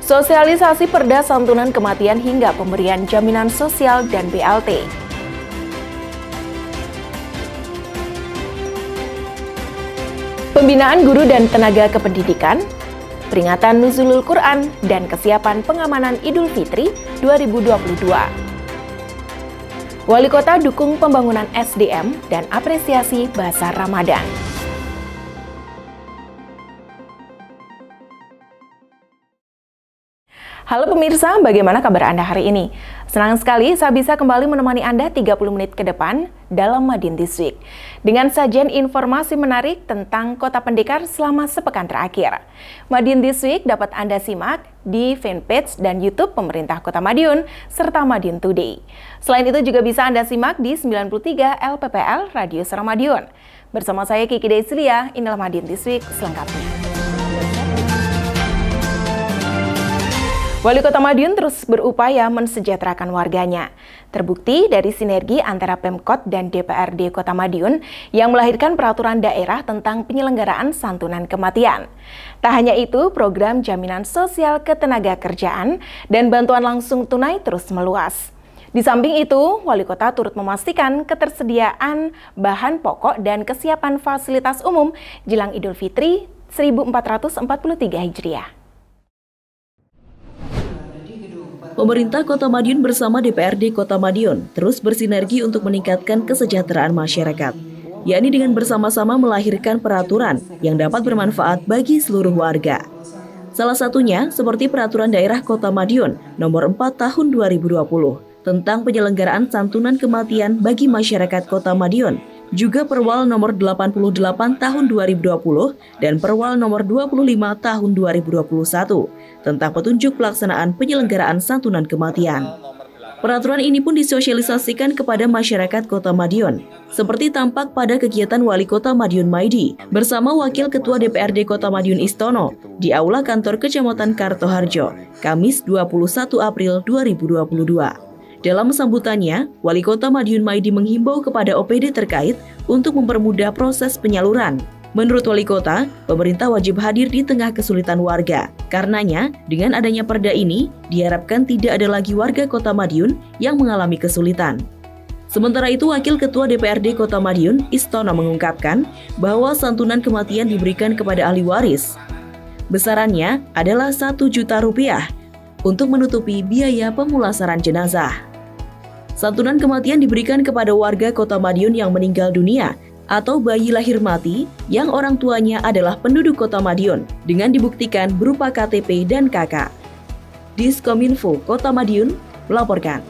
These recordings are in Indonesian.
Sosialisasi perda santunan kematian hingga pemberian jaminan sosial dan BLT. Pembinaan guru dan tenaga kependidikan, peringatan Nuzulul Quran, dan kesiapan pengamanan Idul Fitri 2022. Wali Kota dukung pembangunan SDM dan apresiasi Bazar Ramadan. Halo pemirsa, bagaimana kabar Anda hari ini? Senang sekali saya bisa kembali menemani Anda 30 menit ke depan dalam Madin This Week dengan sajian informasi menarik tentang Kota Pendekar selama sepekan terakhir. Madin This Week dapat Anda simak di fanpage dan YouTube Pemerintah Kota Madiun serta Madin Today. Selain itu juga bisa Anda simak di 93 LPPL Radio Serang Madiun. Bersama saya Kiki Desilia, inilah Madin This Week selengkapnya. Wali Kota Madiun terus berupaya mensejahterakan warganya. Terbukti dari sinergi antara Pemkot dan DPRD Kota Madiun yang melahirkan peraturan daerah tentang penyelenggaraan santunan kematian. Tak hanya itu, program jaminan sosial ketenagakerjaan dan bantuan langsung tunai terus meluas. Di samping itu, Wali Kota turut memastikan ketersediaan bahan pokok dan kesiapan fasilitas umum jelang Idul Fitri 1443 Hijriah. Pemerintah Kota Madiun bersama DPRD Kota Madiun terus bersinergi untuk meningkatkan kesejahteraan masyarakat, yakni dengan bersama-sama melahirkan peraturan yang dapat bermanfaat bagi seluruh warga. Salah satunya seperti Peraturan Daerah Kota Madiun Nomor 4 Tahun 2020 tentang penyelenggaraan santunan kematian bagi masyarakat Kota Madiun, juga Perwal Nomor 88 Tahun 2020 dan Perwal Nomor 25 Tahun 2021 tentang petunjuk pelaksanaan penyelenggaraan santunan kematian. Peraturan ini pun disosialisasikan kepada masyarakat Kota Madiun, seperti tampak pada kegiatan Wali Kota Madiun Maidi bersama Wakil Ketua DPRD Kota Madiun Istono di Aula Kantor Kecamatan Kartoharjo, Kamis 21 April 2022. Dalam sambutannya, Wali Kota Madiun Maidi menghimbau kepada OPD terkait untuk mempermudah proses penyaluran. Menurut Wali Kota, pemerintah wajib hadir di tengah kesulitan warga. Karenanya, dengan adanya perda ini, diharapkan tidak ada lagi warga Kota Madiun yang mengalami kesulitan. Sementara itu, Wakil Ketua DPRD Kota Madiun, Istono, mengungkapkan bahwa santunan kematian diberikan kepada ahli waris. Besarannya adalah Rp1 juta untuk menutupi biaya pemulasaran jenazah. Santunan kematian diberikan kepada warga Kota Madiun yang meninggal dunia atau bayi lahir mati yang orang tuanya adalah penduduk Kota Madiun dengan dibuktikan berupa KTP dan KK. Diskominfo Kota Madiun melaporkan.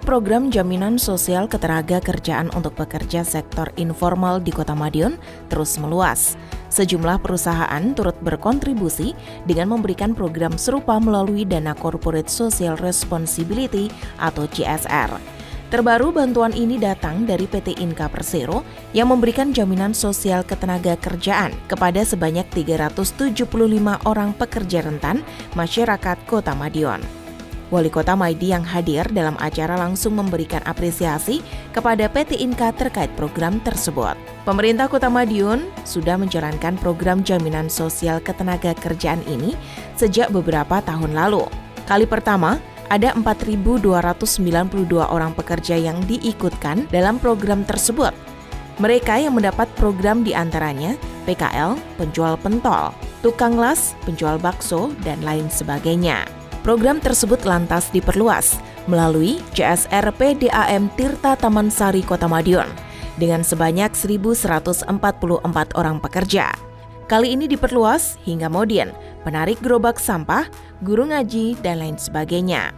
Program jaminan sosial ketenagakerjaan untuk pekerja sektor informal di Kota Madiun terus meluas. Sejumlah perusahaan turut berkontribusi dengan memberikan program serupa melalui Dana Corporate Social Responsibility atau CSR. Terbaru, bantuan ini datang dari PT Inka Persero yang memberikan jaminan sosial ketenagakerjaan kepada sebanyak 375 orang pekerja rentan masyarakat Kota Madiun. Wali Kota Maidi yang hadir dalam acara langsung memberikan apresiasi kepada PT Inka terkait program tersebut. Pemerintah Kota Madiun sudah menjalankan program jaminan sosial ketenagakerjaan ini sejak beberapa tahun lalu. Kali pertama, ada 4.292 orang pekerja yang diikutkan dalam program tersebut. Mereka yang mendapat program diantaranya PKL, penjual pentol, tukang las, penjual bakso, dan lain sebagainya. Program tersebut lantas diperluas melalui CSR PDAM Tirta Taman Sari Kota Madiun dengan sebanyak 1.144 orang pekerja. Kali ini diperluas hingga modin, penarik gerobak sampah, guru ngaji, dan lain sebagainya.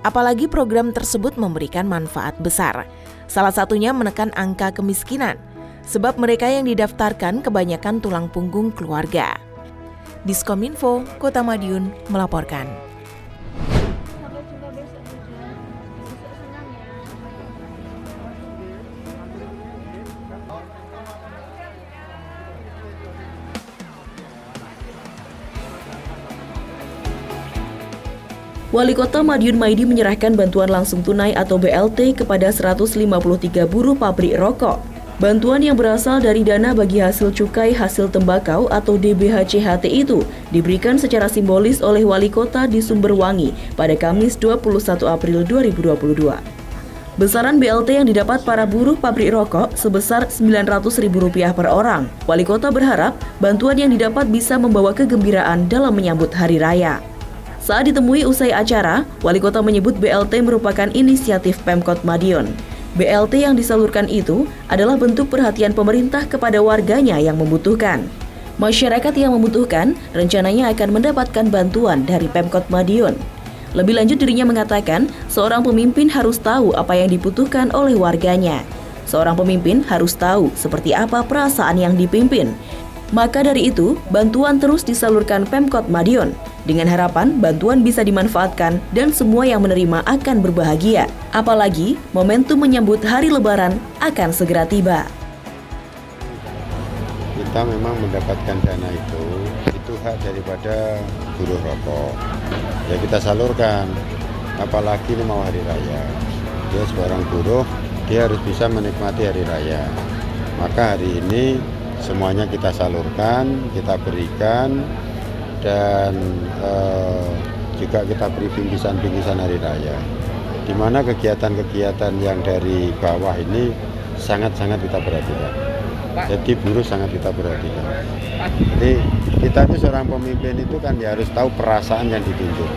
Apalagi program tersebut memberikan manfaat besar, salah satunya menekan angka kemiskinan, sebab mereka yang didaftarkan kebanyakan tulang punggung keluarga. Diskominfo Kota Madiun melaporkan. Wali Kota Madiun Maidi menyerahkan bantuan langsung tunai atau BLT kepada 153 buruh pabrik rokok Bantuan yang berasal dari dana bagi hasil cukai hasil tembakau atau DBHCHT itu diberikan secara simbolis oleh Wali Kota di Sumberwangi pada Kamis 21 April 2022. Besaran BLT yang didapat para buruh pabrik rokok sebesar Rp900.000 per orang. Wali Kota berharap bantuan yang didapat bisa membawa kegembiraan dalam menyambut Hari Raya. Saat ditemui usai acara, Wali Kota menyebut BLT merupakan inisiatif Pemkot Madiun. BLT yang disalurkan itu adalah bentuk perhatian pemerintah kepada warganya yang membutuhkan. Masyarakat yang membutuhkan rencananya akan mendapatkan bantuan dari Pemkot Madiun. Lebih lanjut, dirinya mengatakan seorang pemimpin harus tahu apa yang dibutuhkan oleh warganya. Seorang pemimpin harus tahu seperti apa perasaan yang dipimpin. Maka dari itu, bantuan terus disalurkan Pemkot Madiun dengan harapan bantuan bisa dimanfaatkan dan semua yang menerima akan berbahagia. Apalagi momentum menyambut Hari Lebaran akan segera tiba. Kita memang mendapatkan dana itu hak daripada buruh rokok. Ya kita salurkan, apalagi ini mau Hari Raya. Dia seorang buruh, dia harus bisa menikmati Hari Raya. Maka hari ini semuanya kita salurkan, kita berikan, dan juga kita beri bingkisan-bingkisan Hari Raya. Di mana kegiatan-kegiatan yang dari bawah ini sangat-sangat kita perhatikan. Jadi buruh sangat kita perhatikan. Jadi kita itu seorang pemimpin itu kan ya harus tahu perasaan yang ditunjuk.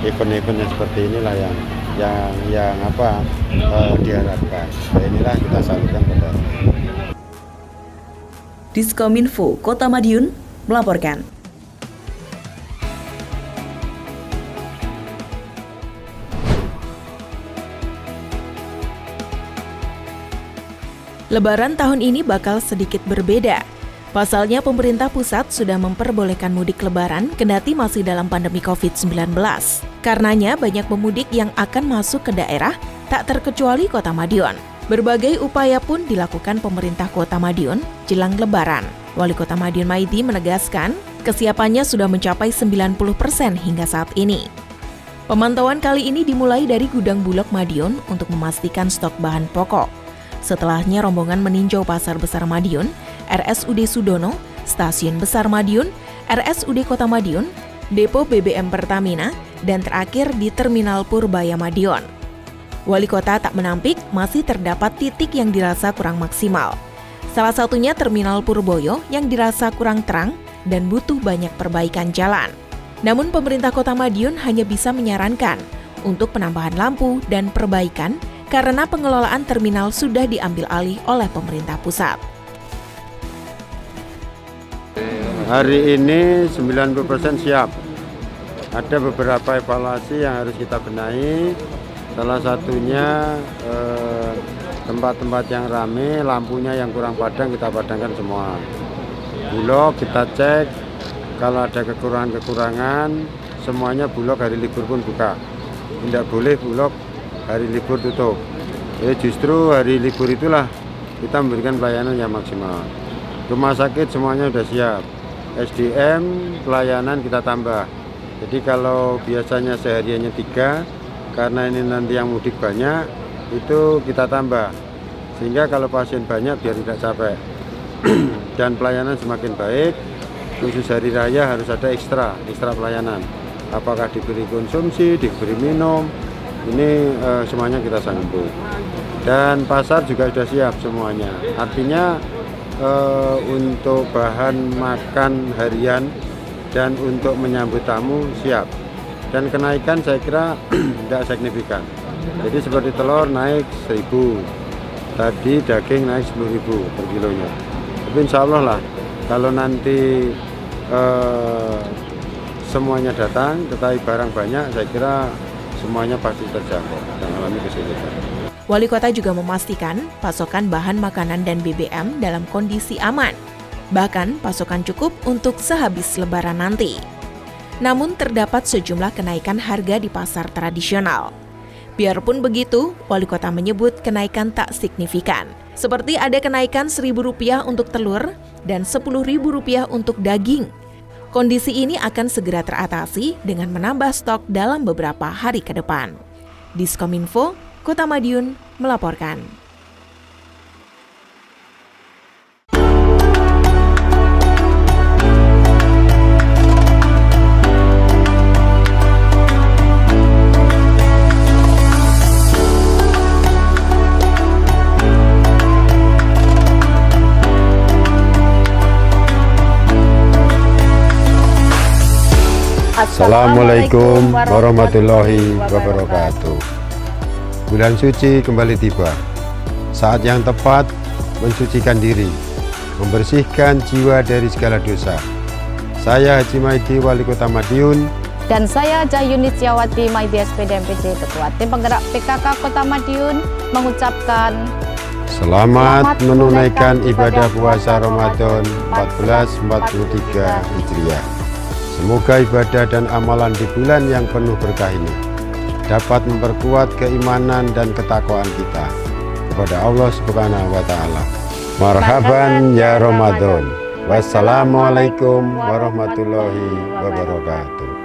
Event-event yang seperti inilah yang diharapkan. Nah, inilah kita salurkan kepada. Diskominfo Kota Madiun melaporkan. Lebaran tahun ini bakal sedikit berbeda. Pasalnya pemerintah pusat sudah memperbolehkan mudik lebaran kendati masih dalam pandemi COVID-19. Karenanya banyak pemudik yang akan masuk ke daerah, tak terkecuali Kota Madiun. Berbagai upaya pun dilakukan pemerintah Kota Madiun jelang lebaran. Wali Kota Madiun Maidi menegaskan, kesiapannya sudah mencapai 90% hingga saat ini. Pemantauan kali ini dimulai dari Gudang Bulog Madiun untuk memastikan stok bahan pokok. Setelahnya rombongan meninjau Pasar Besar Madiun, RSUD Sudono, Stasiun Besar Madiun, RSUD Kota Madiun, Depo BBM Pertamina, dan terakhir di Terminal Purbaya Madiun. Wali Kota tak menampik masih terdapat titik yang dirasa kurang maksimal. Salah satunya Terminal Purboyo yang dirasa kurang terang dan butuh banyak perbaikan jalan. Namun pemerintah Kota Madiun hanya bisa menyarankan untuk penambahan lampu dan perbaikan karena pengelolaan terminal sudah diambil alih oleh pemerintah pusat. Hari ini 90% siap. Ada beberapa evaluasi yang harus kita benahi. Salah satunya tempat-tempat yang ramai, lampunya yang kurang padang kita padangkan semua. Bulog kita cek, kalau ada kekurangan-kekurangan, semuanya Bulog hari libur pun buka. Tidak boleh Bulog hari libur tutup. Jadi justru hari libur itulah kita memberikan pelayanan yang maksimal. Rumah sakit semuanya sudah siap. SDM pelayanan kita tambah. Jadi kalau biasanya sehariannya 3, karena ini nanti yang mudik banyak, itu kita tambah. Sehingga kalau pasien banyak biar tidak capek. Dan pelayanan semakin baik. Khusus hari raya harus ada ekstra pelayanan. Apakah diberi konsumsi, diberi minum, ini semuanya kita sanggup. Dan pasar juga sudah siap semuanya. Artinya untuk bahan makan harian dan untuk menyambut tamu siap. Dan kenaikan saya kira tidak signifikan. Jadi seperti telur naik 1.000, tadi daging naik 10.000 per kilonya. Tapi insya Allah lah, kalau nanti semuanya datang, tetapi barang banyak, saya kira semuanya pasti terjangkau dan alami kesulitan. Wali Kota juga memastikan pasokan bahan makanan dan BBM dalam kondisi aman. Bahkan pasokan cukup untuk sehabis Lebaran nanti. Namun terdapat sejumlah kenaikan harga di pasar tradisional. Biarpun begitu, Wali Kota menyebut kenaikan tak signifikan. Seperti ada kenaikan Rp1.000 untuk telur dan Rp10.000 untuk daging. Kondisi ini akan segera teratasi dengan menambah stok dalam beberapa hari ke depan. Diskominfo, Kota Madiun melaporkan. Assalamualaikum warahmatullahi wabarakatuh. Bulan suci kembali tiba. Saat yang tepat mensucikan diri, membersihkan jiwa dari segala dosa. Saya Haji Maidi, Wali Kota Madiun. Dan saya Jayuni Ciawati, Maidi SPD MPC, Ketua Tim Penggerak PKK Kota Madiun, mengucapkan Selamat menunaikan ibadah puasa Ramadan 1443 Hijriah. Semoga ibadah dan amalan di bulan yang penuh berkah ini dapat memperkuat keimanan dan ketakwaan kita kepada Allah Subhanahu wa Ta'ala. Marhaban ya Ramadan. Wassalamualaikum warahmatullahi wabarakatuh.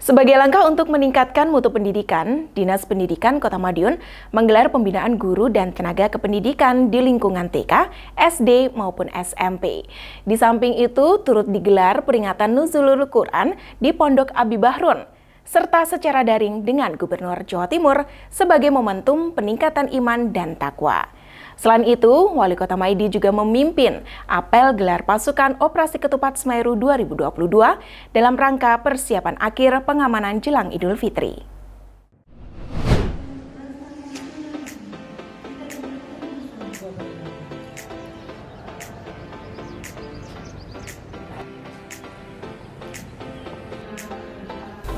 Sebagai langkah untuk meningkatkan mutu pendidikan, Dinas Pendidikan Kota Madiun menggelar pembinaan guru dan tenaga kependidikan di lingkungan TK, SD maupun SMP. Di samping itu, turut digelar peringatan Nuzulul Quran di Pondok Abi Bahrun, serta secara daring dengan Gubernur Jawa Timur sebagai momentum peningkatan iman dan takwa. Selain itu, Wali Kota Maidi juga memimpin apel gelar pasukan Operasi Ketupat Semeru 2022 dalam rangka persiapan akhir pengamanan jelang Idul Fitri.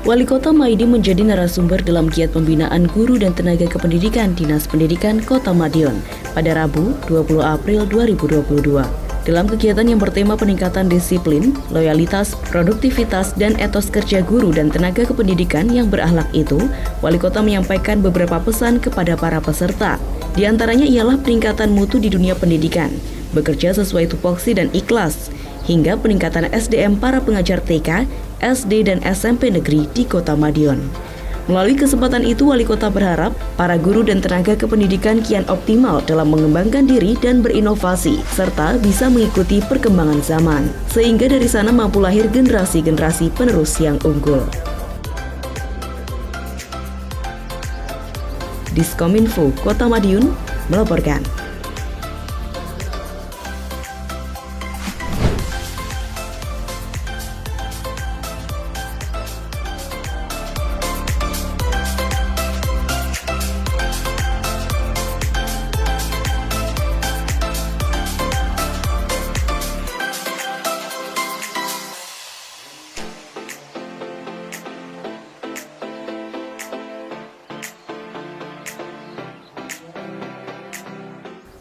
Wali Kota Maidi menjadi narasumber dalam giat pembinaan guru dan tenaga kependidikan Dinas Pendidikan Kota Madiun pada Rabu 20 April 2022. Dalam kegiatan yang bertema peningkatan disiplin, loyalitas, produktivitas, dan etos kerja guru dan tenaga kependidikan yang berakhlak itu, Wali Kota menyampaikan beberapa pesan kepada para peserta. Di antaranya ialah peningkatan mutu di dunia pendidikan, bekerja sesuai tupoksi dan ikhlas, hingga peningkatan SDM para pengajar TK, SD, dan SMP negeri di Kota Madiun. Melalui kesempatan itu, Wali Kota berharap para guru dan tenaga kependidikan kian optimal dalam mengembangkan diri dan berinovasi, serta bisa mengikuti perkembangan zaman, sehingga dari sana mampu lahir generasi-generasi penerus yang unggul. Diskominfo Kota Madiun melaporkan.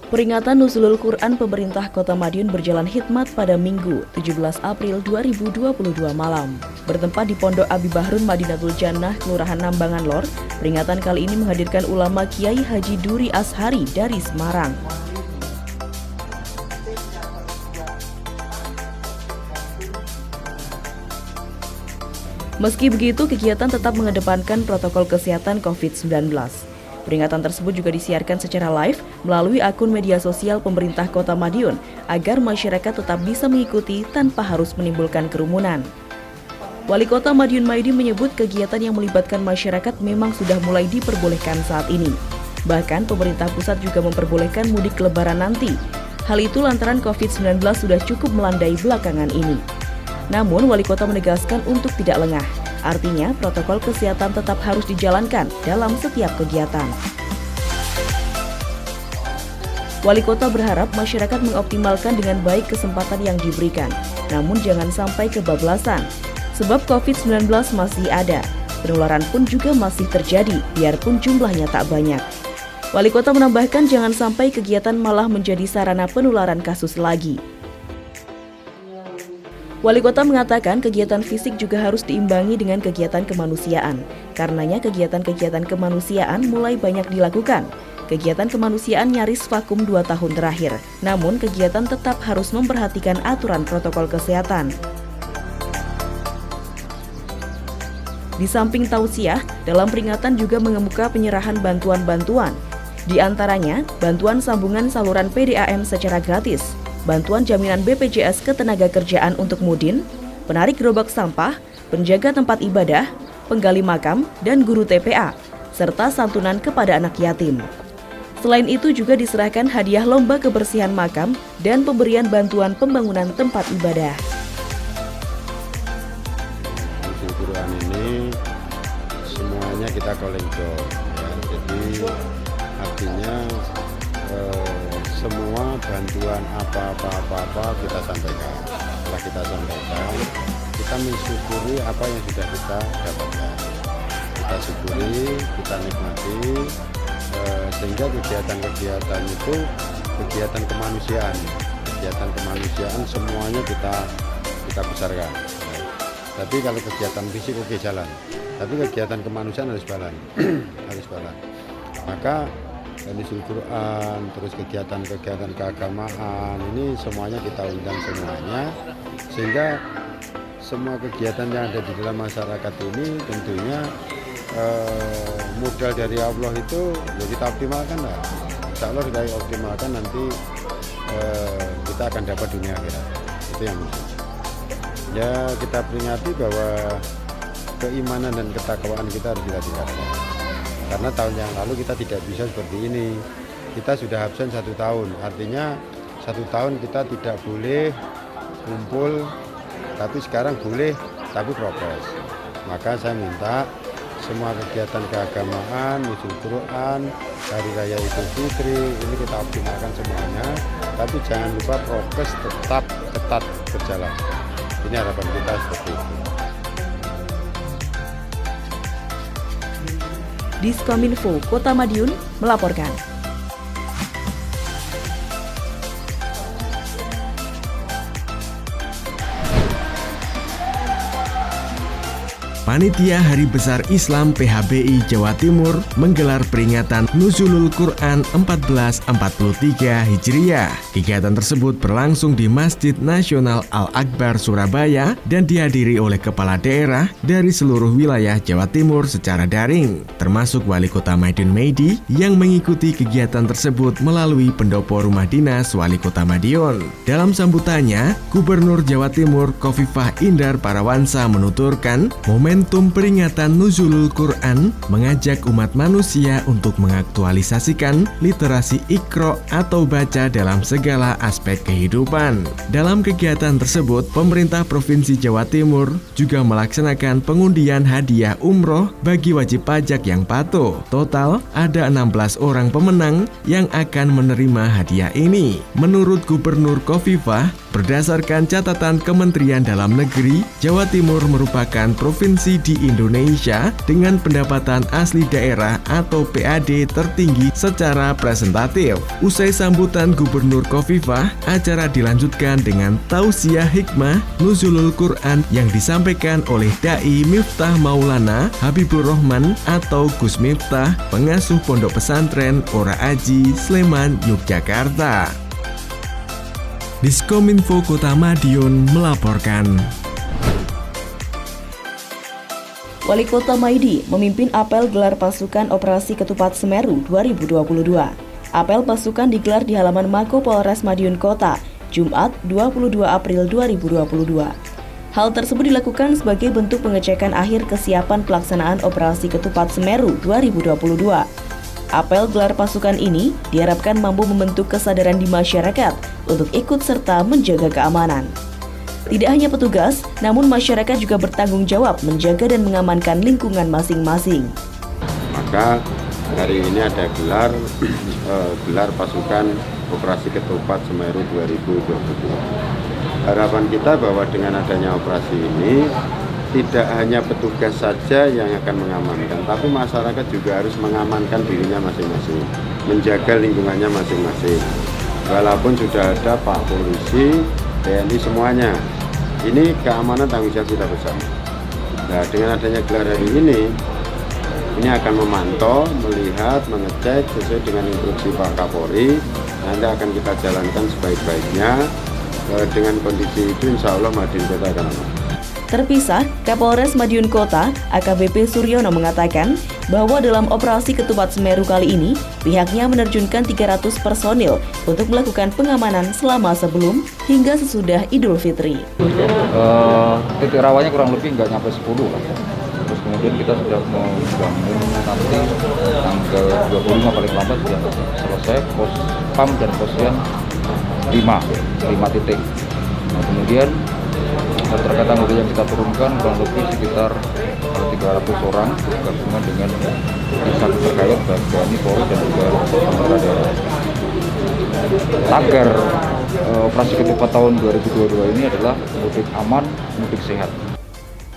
Peringatan Nuzulul Quran pemerintah Kota Madiun berjalan hikmat pada Minggu 17 April 2022 malam. Bertempat di Pondok Abi Bahrun Madinatul Jannah, Kelurahan Nambangan Lor, peringatan kali ini menghadirkan ulama Kiai Haji Duri Ashari dari Semarang. Meski begitu, kegiatan tetap mengedepankan protokol kesehatan COVID-19. Peringatan tersebut juga disiarkan secara live melalui akun media sosial pemerintah Kota Madiun agar masyarakat tetap bisa mengikuti tanpa harus menimbulkan kerumunan. Wali Kota Madiun Maidi menyebut kegiatan yang melibatkan masyarakat memang sudah mulai diperbolehkan saat ini. Bahkan pemerintah pusat juga memperbolehkan mudik lebaran nanti. Hal itu lantaran COVID-19 sudah cukup melandai belakangan ini. Namun Wali Kota menegaskan untuk tidak lengah. Artinya, protokol kesehatan tetap harus dijalankan dalam setiap kegiatan. Wali Kota berharap masyarakat mengoptimalkan dengan baik kesempatan yang diberikan, namun jangan sampai kebablasan. Sebab COVID-19 masih ada, penularan pun juga masih terjadi, biarpun jumlahnya tak banyak. Wali Kota menambahkan jangan sampai kegiatan malah menjadi sarana penularan kasus lagi. Wali Kota mengatakan kegiatan fisik juga harus diimbangi dengan kegiatan kemanusiaan. Karenanya kegiatan-kegiatan kemanusiaan mulai banyak dilakukan. Kegiatan kemanusiaan nyaris vakum 2 tahun terakhir. Namun kegiatan tetap harus memperhatikan aturan protokol kesehatan. Di samping tausiah, dalam peringatan juga mengemuka penyerahan bantuan-bantuan. Di antaranya, bantuan sambungan saluran PDAM secara gratis, bantuan jaminan BPJS Ketenagakerjaan untuk Mudin, penarik gerobak sampah, penjaga tempat ibadah, penggali makam, dan guru TPA, serta santunan kepada anak yatim. Selain itu juga diserahkan hadiah lomba kebersihan makam dan pemberian bantuan pembangunan tempat ibadah. Nuzul Quran ini semuanya kita calling job, ya. Jadi artinya semua bantuan apa kita sampaikan. Setelah kita sampaikan, kita mensyukuri apa yang sudah kita dapatkan. Kita syukuri, kita nikmati, sehingga kegiatan-kegiatan itu kegiatan kemanusiaan. Kegiatan kemanusiaan semuanya kita besarkan. Tapi kalau kegiatan fisik oke jalan, tapi kegiatan kemanusiaan harus jalan. Harus jalan. Maka Nuzul Quran, terus kegiatan-kegiatan keagamaan ini semuanya kita undang semuanya, sehingga semua kegiatan yang ada di dalam masyarakat ini tentunya modal dari Allah itu ya kita optimalkan lah. Insya Allah kita optimalkan, nanti kita akan dapat dunia akhirat. Itu yang ya kita peringati bahwa keimanan dan ketakwaan kita harus kita tingkatkan. Karena tahun yang lalu kita tidak bisa seperti ini. Kita sudah absen 1 tahun, artinya 1 tahun kita tidak boleh kumpul, tapi sekarang boleh, tapi progres. Maka saya minta semua kegiatan keagamaan, Nuzul Quran, Hari Raya Idul Fitri, ini kita optimalkan semuanya, tapi jangan lupa progres tetap ketat berjalan. Ini harapan kita seperti itu. Diskominfo Kota Madiun melaporkan. Panitia Hari Besar Islam PHBI Jawa Timur menggelar peringatan Nuzulul Quran 1443 Hijriah. Kegiatan tersebut berlangsung di Masjid Nasional Al-Akbar Surabaya dan dihadiri oleh kepala daerah dari seluruh wilayah Jawa Timur secara daring, termasuk Wali Kota Madiun Meidi yang mengikuti kegiatan tersebut melalui pendopo Rumah Dinas Wali Kota Madiun. Dalam sambutannya, Gubernur Jawa Timur Khofifah Indar Parawansa menuturkan, momentum peringatan Nuzulul Quran mengajak umat manusia untuk mengaktualisasikan literasi Iqra atau baca dalam segala aspek kehidupan. Dalam kegiatan tersebut, pemerintah Provinsi Jawa Timur juga melaksanakan pengundian hadiah umroh bagi wajib pajak yang patuh. Total ada 16 orang pemenang yang akan menerima hadiah ini. Menurut Gubernur Khofifah, berdasarkan catatan Kementerian Dalam Negeri, Jawa Timur merupakan provinsi di Indonesia dengan pendapatan asli daerah atau PAD tertinggi secara presentatif. Usai sambutan Gubernur Khofifah, acara dilanjutkan dengan tausiah hikmah Nuzulul Quran yang disampaikan oleh Dai Miftah Maulana Habibur Rahman atau Gus Miftah, pengasuh Pondok Pesantren Ora Aji, Sleman, Yogyakarta. Diskominfo Kota Madiun melaporkan. Wali Kota Maidi memimpin apel gelar pasukan Operasi Ketupat Semeru 2022. Apel pasukan digelar di halaman Mako Polres Madiun Kota, Jumat 22 April 2022. Hal tersebut dilakukan sebagai bentuk pengecekan akhir kesiapan pelaksanaan Operasi Ketupat Semeru 2022. Apel gelar pasukan ini diharapkan mampu membentuk kesadaran di masyarakat untuk ikut serta menjaga keamanan. Tidak hanya petugas, namun masyarakat juga bertanggung jawab menjaga dan mengamankan lingkungan masing-masing. Maka hari ini ada gelar pasukan Operasi Ketupat Semeru 2022. Harapan kita bahwa dengan adanya operasi ini tidak hanya petugas saja yang akan mengamankan, tapi masyarakat juga harus mengamankan dirinya masing-masing, menjaga lingkungannya masing-masing. Walaupun sudah ada Pak Polisi, TNI semuanya, ini keamanan tanggung jawab kita bersama. Nah, dengan adanya gelar hari ini akan memantau, melihat, mengecek sesuai dengan instruksi Pak Kapolri. Nanti akan kita jalankan sebaik-baiknya. Dengan kondisi itu, insya Allah Madiun Kota akan aman. Terpisah, Kapolres Madiun Kota, AKBP Suryono mengatakan bahwa dalam operasi Ketupat Semeru kali ini, pihaknya menerjunkan 300 personil untuk melakukan pengamanan selama sebelum hingga sesudah Idul Fitri. Titik rawannya kurang lebih nggak nyampe 10 lah. Terus Kemudian kita sudah membangun nanti tanggal 25 paling lambat sudah selesai pos PAM dan posyan 5 titik. Nah, kemudian terkait anggota yang kita turunkan kurang lebih sekitar 300 orang gabungan dengan instansi terkait baik TNI, Polri dan juga pemerintah daerah. Tagar operasi ketupat tahun 2022 ini adalah mudik aman, mudik sehat.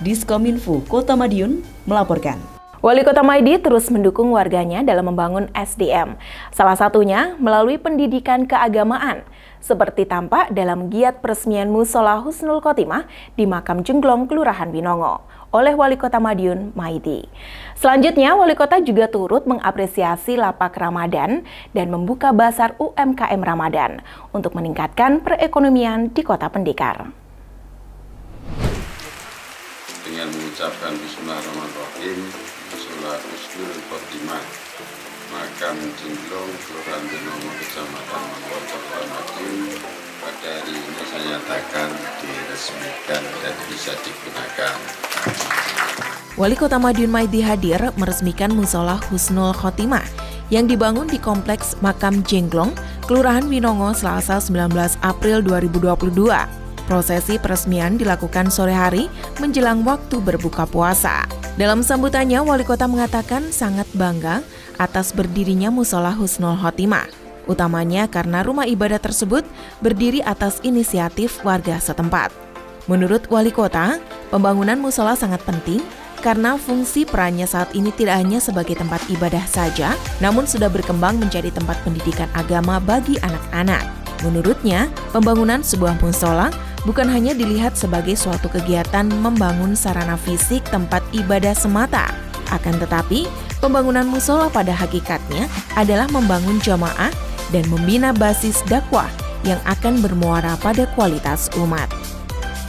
Diskominfo Kota Madiun melaporkan. Wali Kota Maidi terus mendukung warganya dalam membangun SDM, salah satunya melalui pendidikan keagamaan, seperti tampak dalam giat peresmian Mushola Husnul Khotimah di Makam Jenglong, Kelurahan Winongo, oleh Wali Kota Madiun, Maidi. Selanjutnya, Wali Kota juga turut mengapresiasi lapak Ramadan dan membuka basar UMKM Ramadan untuk meningkatkan perekonomian di Kota Pendekar. Dengan mengucapkan Bismillahirrahmanirrahim, Mushola Husnul Khotimah, Makam Jenglong, Kelurahan Winongo, Kecamatan Mangkoco, Madiun, pada hari ini saya nyatakan diresmikan dan bisa digunakan. Wali Kota Madiun Maidi hadir meresmikan Mushola Husnul Khotimah yang dibangun di Kompleks Makam Jenglong, Kelurahan Winongo, Selasa 19 April 2022. Prosesi peresmian dilakukan sore hari menjelang waktu berbuka puasa. Dalam sambutannya, Wali Kota mengatakan sangat bangga atas berdirinya Mushola Husnul Khotimah, utamanya karena rumah ibadah tersebut berdiri atas inisiatif warga setempat. Menurut Wali Kota, pembangunan mushola sangat penting karena fungsi perannya saat ini tidak hanya sebagai tempat ibadah saja, namun sudah berkembang menjadi tempat pendidikan agama bagi anak-anak. Menurutnya, pembangunan sebuah mushola bukan hanya dilihat sebagai suatu kegiatan membangun sarana fisik tempat ibadah semata, akan tetapi pembangunan mushola pada hakikatnya adalah membangun jamaah dan membina basis dakwah yang akan bermuara pada kualitas umat.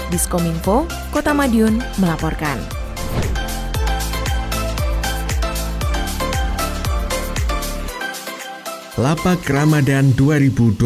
Diskominfo Kota Madiun melaporkan. Lapak Ramadan 2022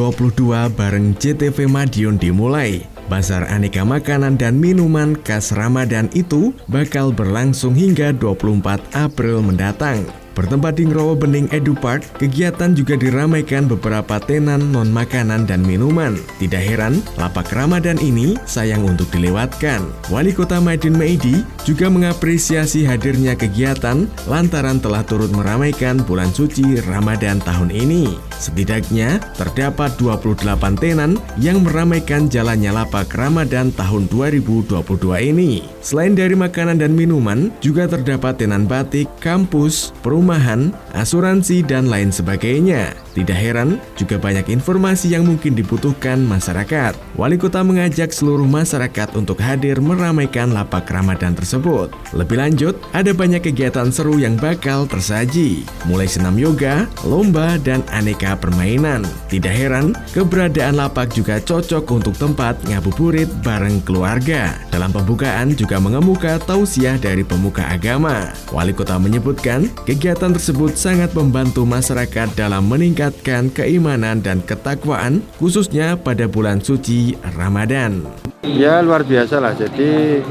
bareng JTV Madiun dimulai. Bazar aneka makanan dan minuman khas Ramadan itu bakal berlangsung hingga 24 April mendatang. Bertempat di Ngrowo Bening Edu Park, kegiatan juga diramaikan beberapa tenan non-makanan dan minuman. Tidak heran, lapak Ramadan ini sayang untuk dilewatkan. Wali Kota Madiun Maidi juga mengapresiasi hadirnya kegiatan lantaran telah turut meramaikan bulan suci Ramadan tahun ini. Setidaknya terdapat 28 tenan yang meramaikan jalannya lapak Ramadan tahun 2022 ini. Selain dari makanan dan minuman, juga terdapat tenan batik, kampus, perumahan, asuransi, dan lain sebagainya. Tidak heran, juga banyak informasi yang mungkin dibutuhkan masyarakat. Wali Kota mengajak seluruh masyarakat untuk hadir meramaikan lapak Ramadan tersebut. Lebih lanjut, ada banyak kegiatan seru yang bakal tersaji, mulai senam yoga, lomba, dan aneka permainan. Tidak heran, keberadaan lapak juga cocok untuk tempat ngabuburit bareng keluarga. Dalam pembukaan juga mengemuka tausiah dari pemuka agama. Wali Kota menyebutkan, kegiatan tersebut sangat membantu masyarakat dalam meningkatkan keimanan dan ketakwaan, khususnya pada bulan suci Ramadan. Ya luar biasa lah, jadi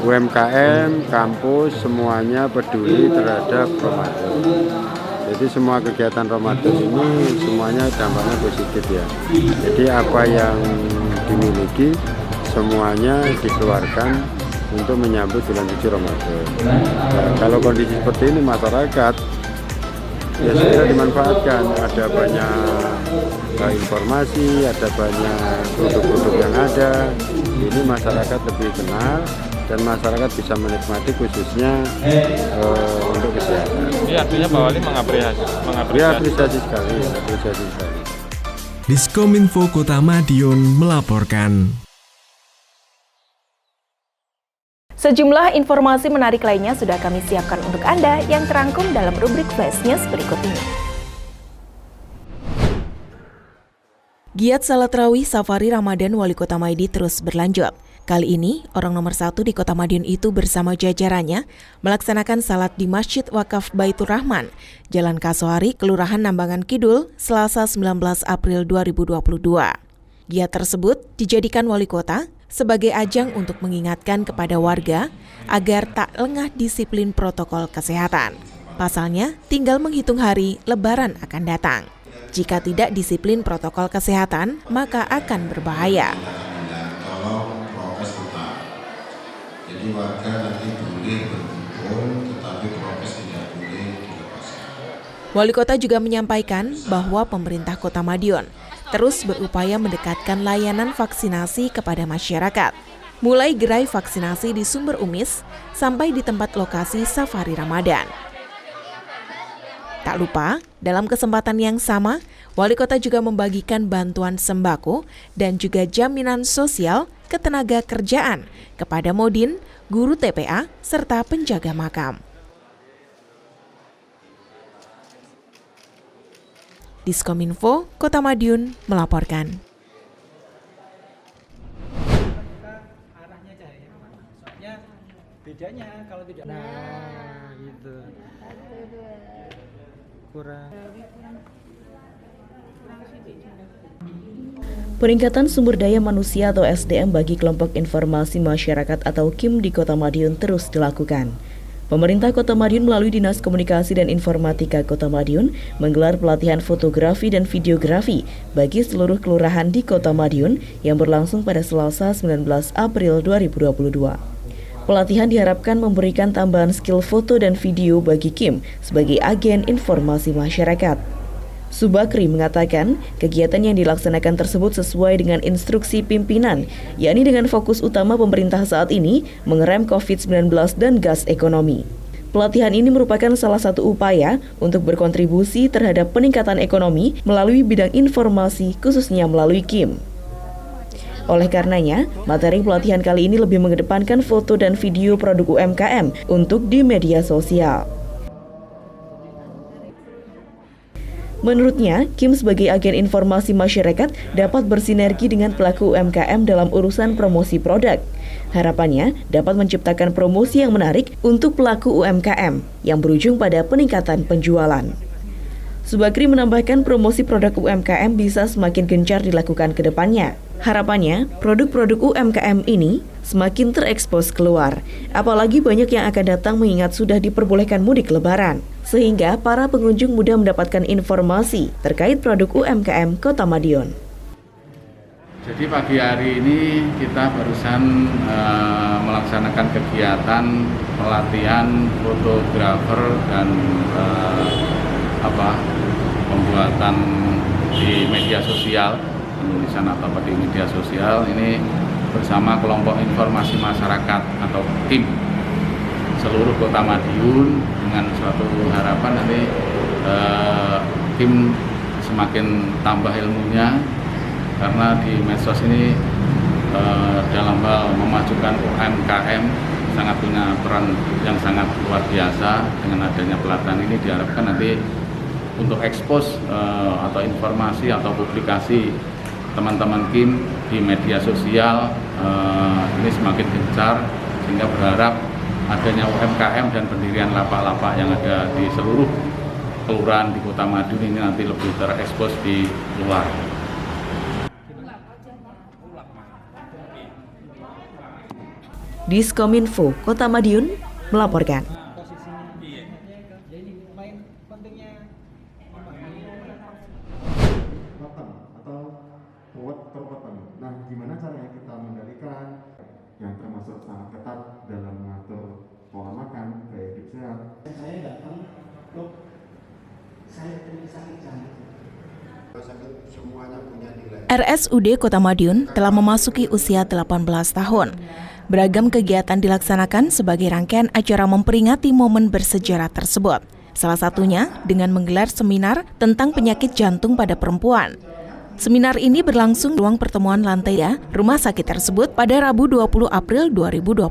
UMKM, kampus, semuanya peduli terhadap Ramadan. Jadi semua kegiatan Ramadan ini semuanya dampaknya positif ya. Jadi apa yang dimiliki semuanya dikeluarkan untuk menyambut bulan suci Ramadan. Nah, kalau kondisi seperti ini masyarakat ya sudah dimanfaatkan, ada banyak informasi, ada banyak produk-produk yang ada. Ini masyarakat lebih kenal dan masyarakat bisa menikmati khususnya untuk kesehatan. Ini artinya Pak Wali mengapresiasi. Ya, apresiasi sekali. Diskominfo Kota Madiun melaporkan. Sejumlah informasi menarik lainnya sudah kami siapkan untuk Anda yang terangkum dalam rubrik Flash News berikut ini. Giat Salat Tarawih Safari Ramadan Wali Kota Maidi terus berlanjut. Kali ini, orang nomor 1 di Kota Madiun itu bersama jajarannya melaksanakan salat di Masjid Wakaf Baitur Rahman, Jalan Kasuari, Kelurahan Nambangan Kidul, Selasa 19 April 2022. Giat tersebut dijadikan Wali Kota sebagai ajang untuk mengingatkan kepada warga agar tak lengah disiplin protokol kesehatan. Pasalnya, tinggal menghitung hari Lebaran akan datang. Jika tidak disiplin protokol kesehatan, maka akan berbahaya. Tolong prokes tetap. Jadi warga nanti boleh berkumpul, tetapi prokes tidak boleh dilepaskan. Wali Kota juga menyampaikan bahwa pemerintah Kota Madiun terus berupaya mendekatkan layanan vaksinasi kepada masyarakat, mulai gerai vaksinasi di Sumber Umis sampai di tempat lokasi Safari Ramadan. Tak lupa, dalam kesempatan yang sama, Wali Kota juga membagikan bantuan sembako dan juga jaminan sosial ketenaga kerjaan kepada Modin, guru TPA, serta penjaga makam. Diskominfo, Kota Madiun melaporkan. Bedanya kalau tidak. Nah, gitu. Kurang. Peningkatan sumber daya manusia atau SDM bagi kelompok informasi masyarakat atau KIM di Kota Madiun terus dilakukan. Pemerintah Kota Madiun melalui Dinas Komunikasi dan Informatika Kota Madiun menggelar pelatihan fotografi dan videografi bagi seluruh kelurahan di Kota Madiun yang berlangsung pada Selasa 19 April 2022. Pelatihan diharapkan memberikan tambahan skill foto dan video bagi KIM sebagai agen informasi masyarakat. Subakri mengatakan kegiatan yang dilaksanakan tersebut sesuai dengan instruksi pimpinan, yakni dengan fokus utama pemerintah saat ini mengerem COVID-19 dan gas ekonomi. Pelatihan ini merupakan salah satu upaya untuk berkontribusi terhadap peningkatan ekonomi melalui bidang informasi khususnya melalui KIM. Oleh karenanya, materi pelatihan kali ini lebih mengedepankan foto dan video produk UMKM untuk di media sosial. Menurutnya, KIM sebagai agen informasi masyarakat dapat bersinergi dengan pelaku UMKM dalam urusan promosi produk. Harapannya dapat menciptakan promosi yang menarik untuk pelaku UMKM yang berujung pada peningkatan penjualan. Subakri menambahkan promosi produk UMKM bisa semakin gencar dilakukan ke depannya. Harapannya, produk-produk UMKM ini semakin terekspos keluar, apalagi banyak yang akan datang mengingat sudah diperbolehkan mudik Lebaran, sehingga para pengunjung mudah mendapatkan informasi terkait produk UMKM Kota Madiun. Jadi pagi hari ini kita barusan melaksanakan kegiatan pelatihan fotografer dan pembuatan di media sosial, penulisan atau di media sosial ini bersama kelompok informasi masyarakat atau KIM seluruh Kota Madiun dengan suatu harapan nanti KIM semakin tambah ilmunya karena di medsos ini dalam hal memajukan UMKM sangat punya peran yang sangat luar biasa. Dengan adanya pelatihan ini diharapkan nanti untuk ekspos atau informasi atau publikasi teman-teman KIM di media sosial ini semakin gencar, sehingga berharap adanya UMKM dan pendirian lapak-lapak yang ada di seluruh kelurahan di Kota Madiun ini nanti lebih terekspos di luar. Diskominfo Kota Madiun melaporkan. Nah, gimana caranya kita mengendalikan yang termasuk sangat ketat dalam mengatur pola makan, gaya hidup sehat. Saya datang, dok, saya sakit jantung. RSUD Kota Madiun telah memasuki usia 18 tahun. Beragam kegiatan dilaksanakan sebagai rangkaian acara memperingati momen bersejarah tersebut. Salah satunya dengan menggelar seminar tentang penyakit jantung pada perempuan. Seminar ini berlangsung di ruang pertemuan lantai 3 rumah sakit tersebut pada Rabu 20 April 2022.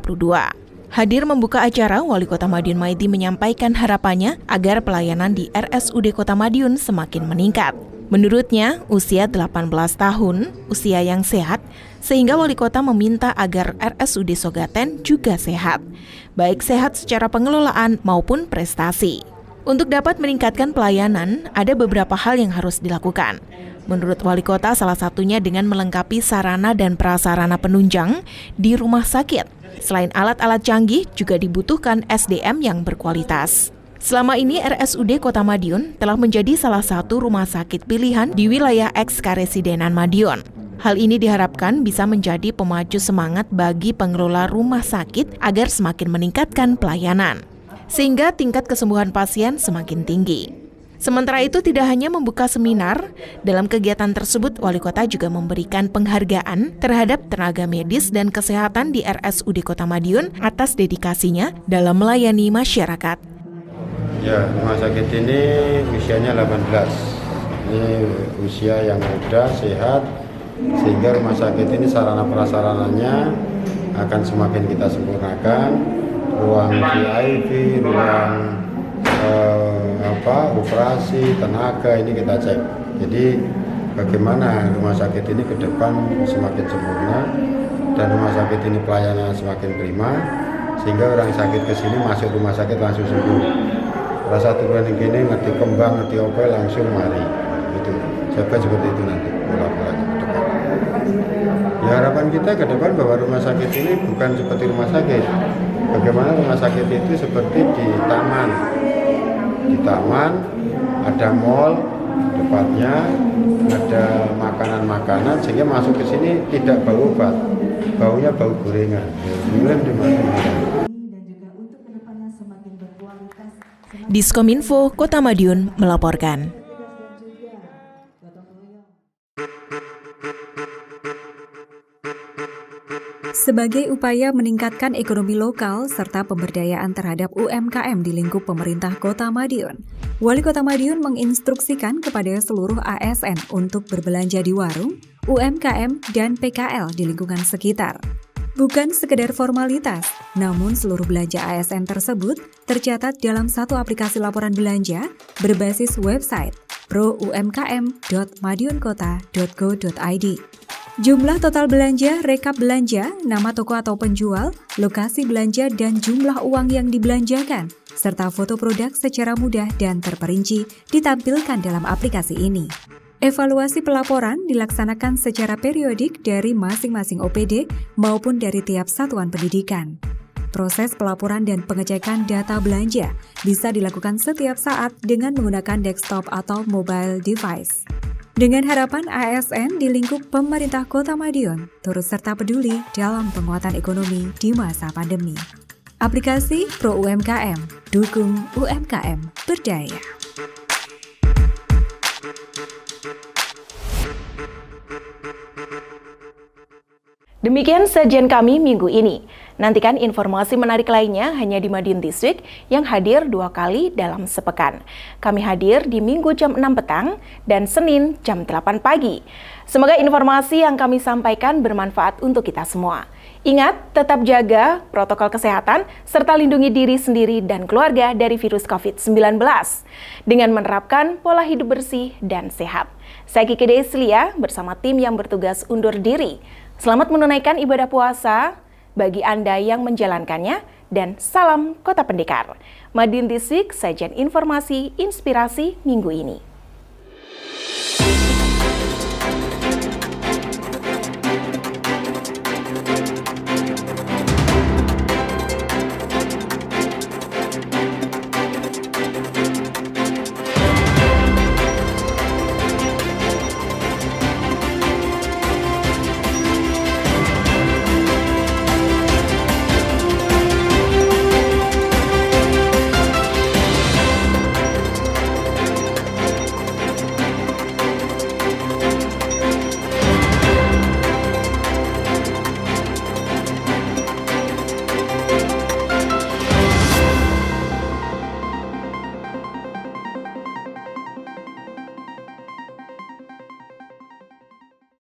Hadir membuka acara, Wali Kota Madiun Maidi menyampaikan harapannya agar pelayanan di RSUD Kota Madiun semakin meningkat. Menurutnya, usia 18 tahun, usia yang sehat, sehingga Wali Kota meminta agar RSUD Sogaten juga sehat, baik sehat secara pengelolaan maupun prestasi. Untuk dapat meningkatkan pelayanan, ada beberapa hal yang harus dilakukan. Menurut Wali Kota, salah satunya dengan melengkapi sarana dan prasarana penunjang di rumah sakit. Selain alat-alat canggih, juga dibutuhkan SDM yang berkualitas. Selama ini, RSUD Kota Madiun telah menjadi salah satu rumah sakit pilihan di wilayah eks-Karesidenan Madiun. Hal ini diharapkan bisa menjadi pemacu semangat bagi pengelola rumah sakit agar semakin meningkatkan pelayanan, sehingga tingkat kesembuhan pasien semakin tinggi. Sementara itu, tidak hanya membuka seminar, dalam kegiatan tersebut Wali Kota juga memberikan penghargaan terhadap tenaga medis dan kesehatan di RSUD Kota Madiun atas dedikasinya dalam melayani masyarakat. Ya, rumah sakit ini usianya 18. Ini usia yang muda, sehat, sehingga rumah sakit ini sarana prasarananya akan semakin kita sempurnakan. Ruang VIP, ruang operasi, tenaga ini kita cek. Jadi bagaimana rumah sakit ini ke depan semakin sempurna dan rumah sakit ini pelayanan semakin prima, sehingga orang sakit ke sini masuk rumah sakit langsung sembuh. Rasa turun gini ngerti kembang, ngerti oke langsung mari. Itu siapa seperti itu nanti pola-polanya ke depan. Ya, harapan kita ke depan bahwa rumah sakit ini bukan seperti rumah sakit. Bagaimana rumah sakit itu seperti di taman. Di taman ada mall depannya, ada makanan-makanan, sehingga masuk ke sini tidak bau obat, baunya bau gorengan. Diskominfo Kota Madiun melaporkan. Sebagai upaya meningkatkan ekonomi lokal serta pemberdayaan terhadap UMKM di lingkup pemerintah Kota Madiun, Wali Kota Madiun menginstruksikan kepada seluruh ASN untuk berbelanja di warung, UMKM, dan PKL di lingkungan sekitar. Bukan sekedar formalitas, namun seluruh belanja ASN tersebut tercatat dalam satu aplikasi laporan belanja berbasis website proumkm.madiunkota.go.id. Jumlah total belanja, rekap belanja, nama toko atau penjual, lokasi belanja, dan jumlah uang yang dibelanjakan, serta foto produk secara mudah dan terperinci ditampilkan dalam aplikasi ini. Evaluasi pelaporan dilaksanakan secara periodik dari masing-masing OPD maupun dari tiap satuan pendidikan. Proses pelaporan dan pengecekan data belanja bisa dilakukan setiap saat dengan menggunakan desktop atau mobile device. Dengan harapan ASN di lingkup pemerintah Kota Madiun turut serta peduli dalam penguatan ekonomi di masa pandemi. Aplikasi Pro UMKM, dukung UMKM berdaya. Demikian sajian kami minggu ini. Nantikan informasi menarik lainnya hanya di Madiun This Week yang hadir 2 kali dalam sepekan. Kami hadir di Minggu jam 6 petang dan Senin jam 8 pagi. Semoga informasi yang kami sampaikan bermanfaat untuk kita semua. Ingat, tetap jaga protokol kesehatan serta lindungi diri sendiri dan keluarga dari virus COVID-19 dengan menerapkan pola hidup bersih dan sehat. Saya Kiki Deslia bersama tim yang bertugas undur diri. Selamat menunaikan ibadah puasa bagi Anda yang menjalankannya, dan salam Kota Pendekar. Madiun This Week, sajian informasi inspirasi minggu ini.